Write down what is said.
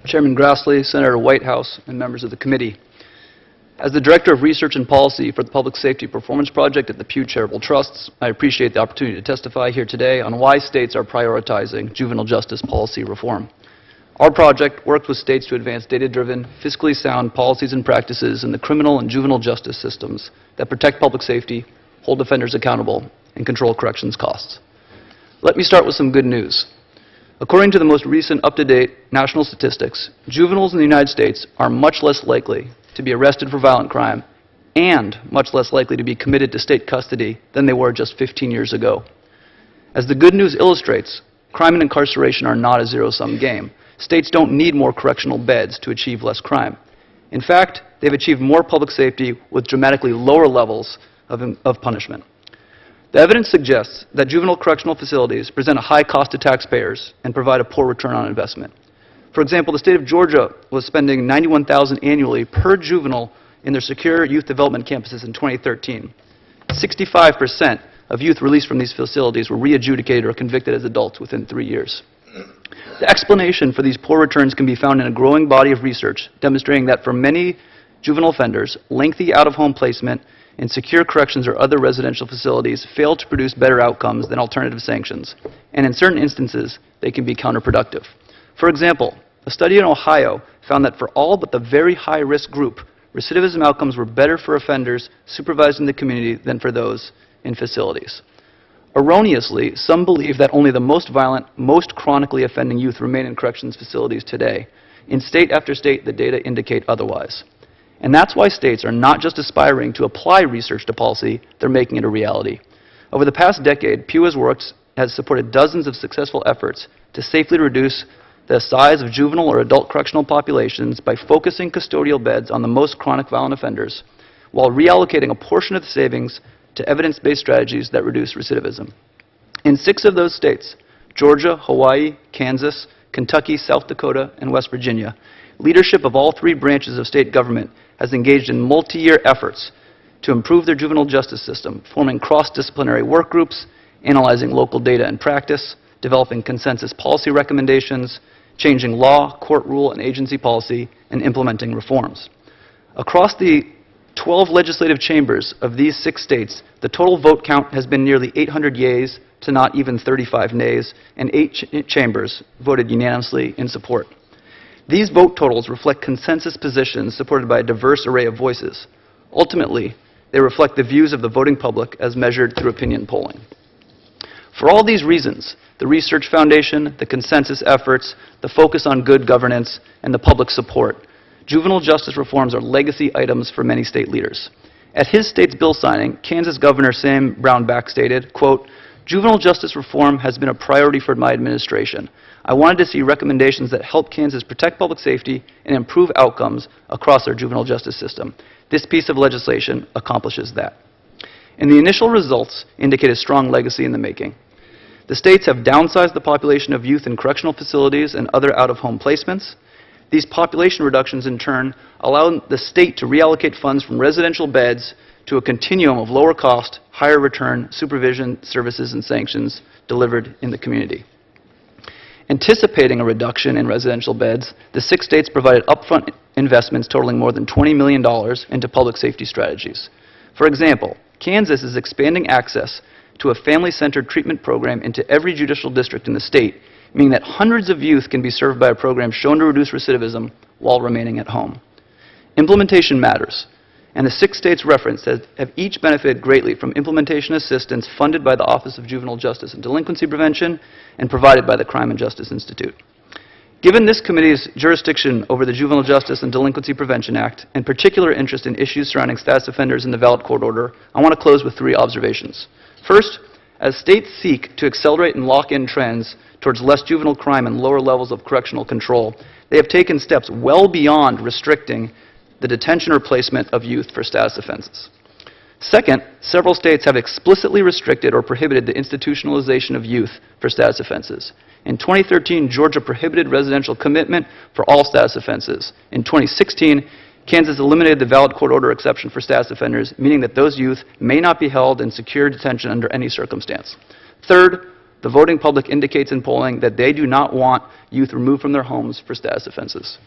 Chairman Grassley, Senator Whitehouse, and members of the committee. As the Director of Research and Policy for the Public Safety Performance Project at the Pew Charitable Trusts, I appreciate the opportunity to testify here today on why states are prioritizing juvenile justice policy reform. Our project worked with states to advance data-driven, fiscally sound policies and practices in the criminal and juvenile justice systems that protect public safety, hold offenders accountable, and control corrections costs. Let me start with some good news. According to the most recent up-to-date national statistics, juveniles in the United States are much less likely to be arrested for violent crime and much less likely to be committed to state custody than they were just 15 years ago. As the good news illustrates, crime and incarceration are not a zero-sum game. States don't need more correctional beds to achieve less crime. In fact, they've achieved more public safety with dramatically lower levels of punishment. The evidence suggests that juvenile correctional facilities present a high cost to taxpayers and provide a poor return on investment. For example, the state of Georgia was spending $91,000 annually per juvenile in their secure youth development campuses in 2013. 65% of youth released from these facilities were re-adjudicated or convicted as adults within 3 years. The explanation for these poor returns can be found in a growing body of research demonstrating that for many juvenile offenders, lengthy out-of-home placement in secure corrections or other residential facilities fail to produce better outcomes than alternative sanctions, and in certain instances, they can be counterproductive. For example, a study in Ohio found that for all but the very high-risk group, recidivism outcomes were better for offenders supervised in the community than for those in facilities. Erroneously, some believe that only the most violent, most chronically offending youth remain in corrections facilities today. In state after state, the data indicate otherwise. And that's why states are not just aspiring to apply research to policy, they're making it a reality. Over the past decade, Pew has supported dozens of successful efforts to safely reduce the size of juvenile or adult correctional populations by focusing custodial beds on the most chronic violent offenders, while reallocating a portion of the savings to evidence-based strategies that reduce recidivism. In 6 of those states, Georgia, Hawaii, Kansas, Kentucky, South Dakota, and West Virginia, leadership of all 3 branches of state government has engaged in multi-year efforts to improve their juvenile justice system, forming cross-disciplinary work groups, analyzing local data and practice, developing consensus policy recommendations, changing law, court rule, and agency policy, and implementing reforms. Across the 12 legislative chambers of these 6 states, the total vote count has been nearly 800 yeas to not even 35 nays, and 8 chambers voted unanimously in support. These vote totals reflect consensus positions supported by a diverse array of voices. Ultimately, they reflect the views of the voting public as measured through opinion polling. For all these reasons, the Research Foundation, the consensus efforts, the focus on good governance, and the public support, juvenile justice reforms are legacy items for many state leaders. At his state's bill signing, Kansas Governor Sam Brownback stated, quote, "Juvenile justice reform has been a priority for my administration. I wanted to see recommendations that help Kansas protect public safety and improve outcomes across our juvenile justice system. This piece of legislation accomplishes that." And the initial results indicate a strong legacy in the making. The states have downsized the population of youth in correctional facilities and other out-of-home placements. These population reductions, in turn, allow the state to reallocate funds from residential beds to a continuum of lower cost, higher return supervision services and sanctions delivered in the community. Anticipating a reduction in residential beds, the 6 states provided upfront investments totaling more than $20 million into public safety strategies. For example, Kansas is expanding access to a family-centered treatment program into every judicial district in the state, meaning that hundreds of youth can be served by a program shown to reduce recidivism while remaining at home. Implementation matters, and the 6 states referenced have each benefited greatly from implementation assistance funded by the Office of Juvenile Justice and Delinquency Prevention and provided by the Crime and Justice Institute. Given this committee's jurisdiction over the Juvenile Justice and Delinquency Prevention Act, and particular interest in issues surrounding status offenders in the valid court order, I want to close with 3 observations. First, as states seek to accelerate and lock in trends towards less juvenile crime and lower levels of correctional control, they have taken steps well beyond restricting the detention or placement of youth for status offenses. Second, several states have explicitly restricted or prohibited the institutionalization of youth for status offenses. In 2013, Georgia prohibited residential commitment for all status offenses. In 2016, Kansas eliminated the valid court order exception for status offenders, meaning that those youth may not be held in secure detention under any circumstance. Third, The voting public indicates in polling that they do not want youth removed from their homes for status offenses.